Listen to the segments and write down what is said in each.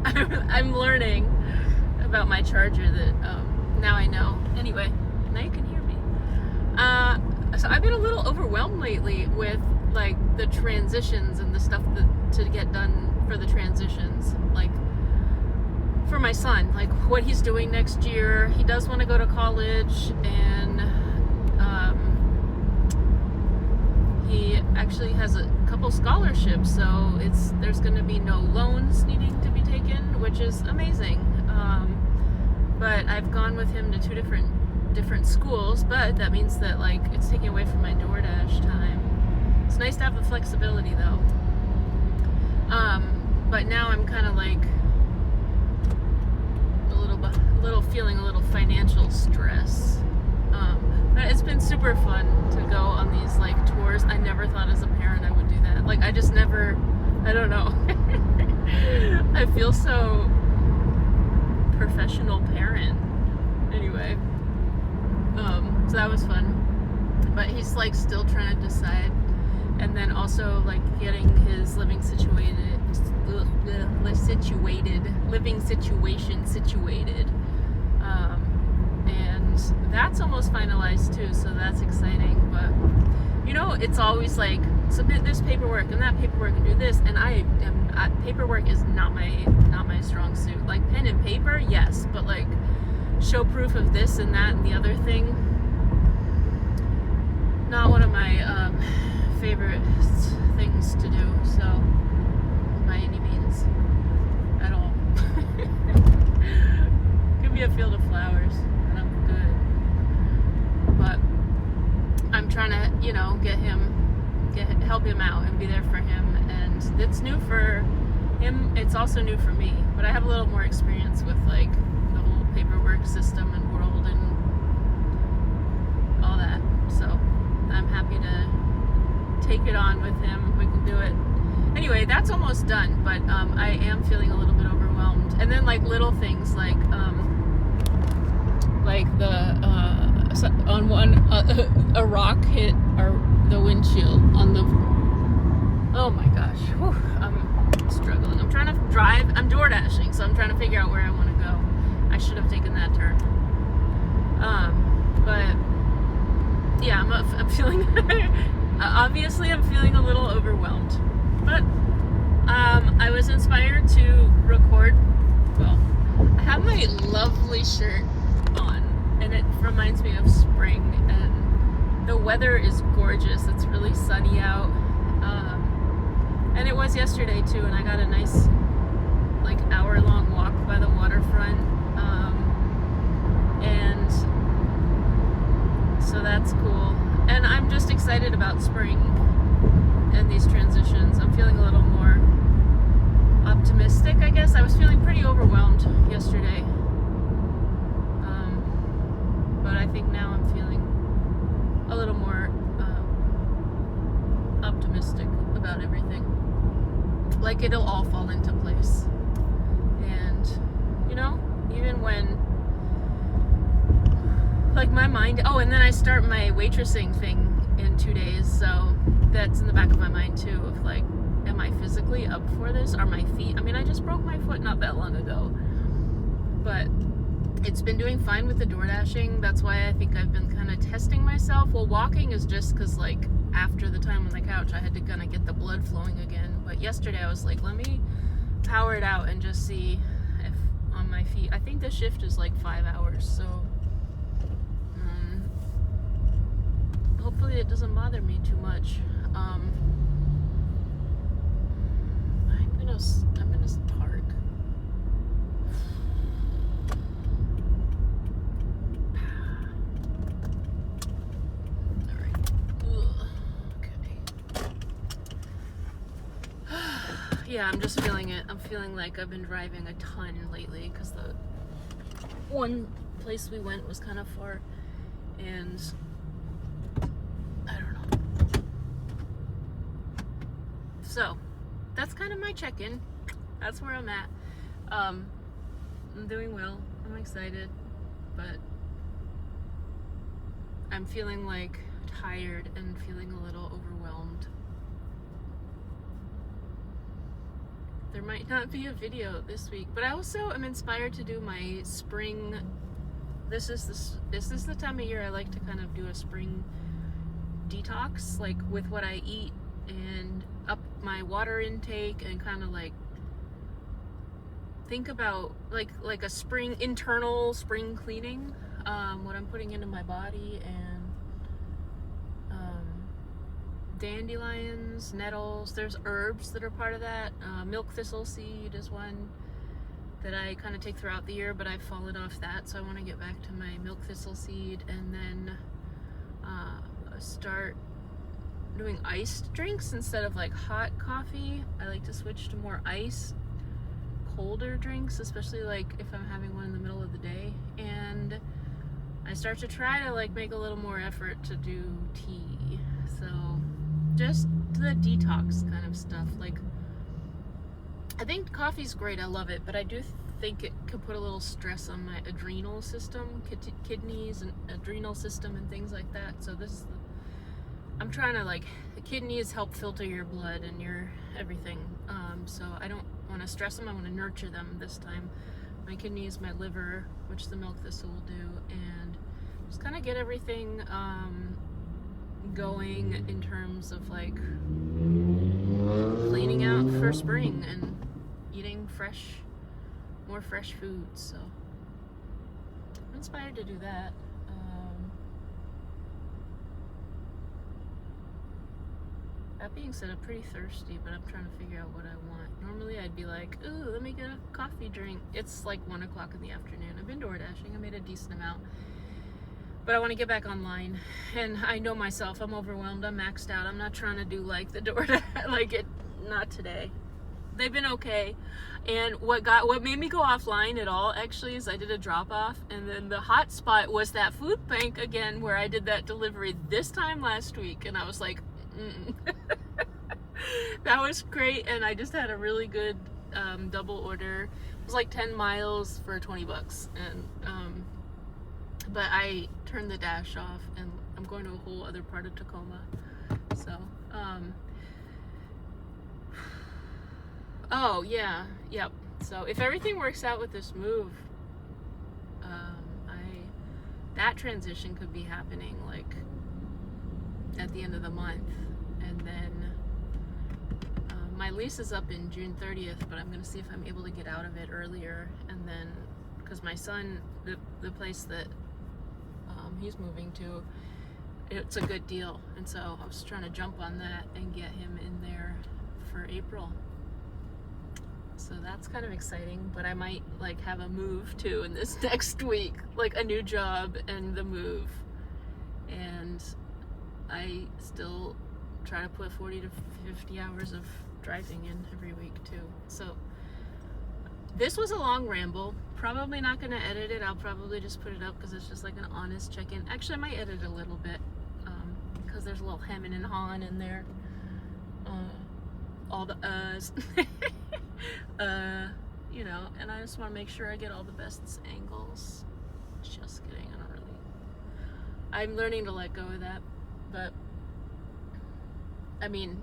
I'm learning about my charger that now I know. Anyway, now you can hear me. So I've been a little overwhelmed lately with like the transitions and the stuff to get done for the transitions. Like for my son, like what he's doing next year. He does want to go to college, and he actually has a couple scholarships, so there's going to be no loans needing to be taken, which is amazing. But I've gone with him to two different schools, but that means that like it's taking away from my DoorDash time. It's nice to have the flexibility though. But now I'm kind of like feeling a little financial stress. But it's been super fun to go on these like tours. I never thought as a parent I would do that. Like I just never, I don't know. I feel so professional parent. Anyway, so that was fun. But he's like still trying to decide, and then also like getting his living situation situated. And that's almost finalized too, so that's exciting. But you know, it's always like submit this paperwork and that paperwork and do this, and paperwork is not my strong suit. Like pen and paper, yes, but like show proof of this and that and the other thing, not one of my favorite things to do. So by any means at all. Give me a field of flowers and I'm good. But I'm trying to, you know, help him out and be there for him. And it's new for him. It's also new for me. But I have a little more experience with like the whole paperwork system and world and all that. So I'm happy to take it on with him. We can do it. Anyway, that's almost done, but I am feeling a little bit overwhelmed. And then like little things like a rock hit the windshield on the. Oh my gosh, whew, I'm struggling. I'm trying to drive. I'm door dashing, so I'm trying to figure out where I want to go. I should have taken that turn. But yeah, I'm feeling. Obviously, I'm feeling a little overwhelmed. But I was inspired to record. Well, I have my lovely shirt on, and it reminds me of spring, and the weather is gorgeous. It's really sunny out, and it was yesterday too, and I got a nice like hour-long walk by the waterfront, and so that's cool. And I'm just excited about spring and these transitions. I'm feeling a little more optimistic, I guess. I was feeling pretty overwhelmed yesterday. But I think now I'm feeling a little more optimistic about everything. Like it'll all fall into place. And, you know, even when like my mind, and then I start my waitressing thing in 2 days, so that's in the back of my mind too, of like, am I physically up for this? Are my feet, I mean, I just broke my foot not that long ago, but it's been doing fine with the door dashing. That's why I think I've been kind of testing myself. Well, walking is just because like after the time on the couch I had to kind of get the blood flowing again, but yesterday I was like, let me power it out and just see if on my feet. I think the shift is like 5 hours, so hopefully it doesn't bother me too much. I'm gonna park. All right. Okay. Yeah, I'm just feeling it. I'm feeling like I've been driving a ton lately because the one place we went was kind of far, and I don't know. So that's kind of my check-in. That's where I'm at. I'm doing well. I'm excited, but I'm feeling like tired and feeling a little overwhelmed. there might not be a video this week, but I also am inspired to do my spring. This is the time of year I like to kind of do a spring detox, like with what I eat, and up my water intake, and kind of like think about like a internal spring cleaning, what I'm putting into my body, and dandelions, nettles. There's herbs that are part of that. Milk thistle seed is one that I kind of take throughout the year, but I've fallen off that, so I want to get back to my milk thistle seed, and then start doing iced drinks instead of like hot coffee. I like to switch to more colder drinks, especially like if I'm having one in the middle of the day. And I start to try to like make a little more effort to do tea. So just the detox kind of stuff. Like, I think coffee's great, I love it, but I do think it could put a little stress on my adrenal system, kidneys and adrenal system and things like that. So I'm trying to, like, the kidneys help filter your blood and your everything. So I don't want to stress them, I want to nurture them this time. My kidneys, my liver, which the milk thistle will do, and just kind of get everything going in terms of like cleaning out for spring and eating more fresh foods. So I'm inspired to do that. That being said, I'm pretty thirsty, but I'm trying to figure out what I want. Normally I'd be like, ooh, let me get a coffee drink. It's like 1 o'clock in the afternoon. I've been door dashing, I made a decent amount. But I want to get back online, and I know myself, I'm overwhelmed, I'm maxed out. I'm not trying to do like the door not today. They've been okay. And what made me go offline at all actually is I did a drop off, and then the hot spot was that food bank again where I did that delivery this time last week, and I was like, that was great. And I just had a really good double order. It was like 10 miles for $20, and but I turned the dash off, and I'm going to a whole other part of Tacoma. So oh yeah, yep. So if everything works out with this move, that transition could be happening like at the end of the month. And then my lease is up in June 30th, but I'm going to see if I'm able to get out of it earlier. And then, because my son, the place that he's moving to, it's a good deal. And so I was trying to jump on that and get him in there for April. So that's kind of exciting, but I might like have a move too in this next week, like a new job and the move. And I still try to put 40 to 50 hours of driving in every week too. So this was a long ramble. Probably not going to edit it. I'll probably just put it up because it's just like an honest check-in. Actually, I might edit a little bit because there's a little hemming and hawing in there. All the you know, and I just want to make sure I get all the best angles. Just kidding. I'm learning to let go of that, but I mean,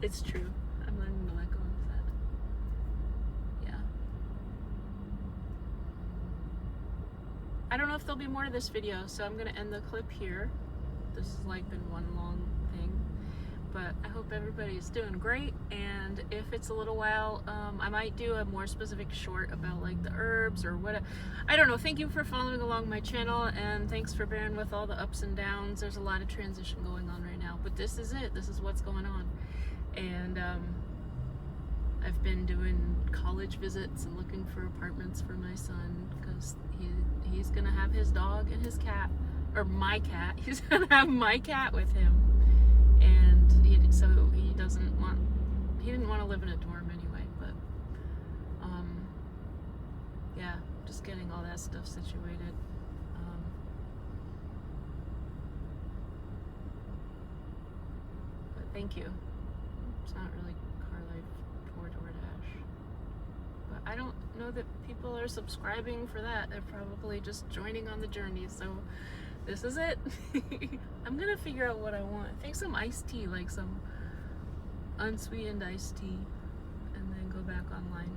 it's true. I'm learning to let go of that. Yeah. I don't know if there'll be more to this video, so I'm gonna end the clip here. This has like been one long thing, but I hope everybody's doing great. And if it's a little while, I might do a more specific short about like the herbs or what. I don't know. Thank you for following along my channel, and thanks for bearing with all the ups and downs. There's a lot of transition going on right now, but this is it. This is what's going on. And I've been doing college visits and looking for apartments for my son, because he's gonna have his dog and his cat, or my cat. He's gonna have my cat with him, and so he didn't want to live in a dorm anyway. But yeah, just getting all that stuff situated. But thank you. It's not really car life for DoorDash, but I don't know that people are subscribing for that. They're probably just joining on the journey. So this is it. I'm gonna figure out what I want. I think some iced tea, like some unsweetened iced tea, and then go back online.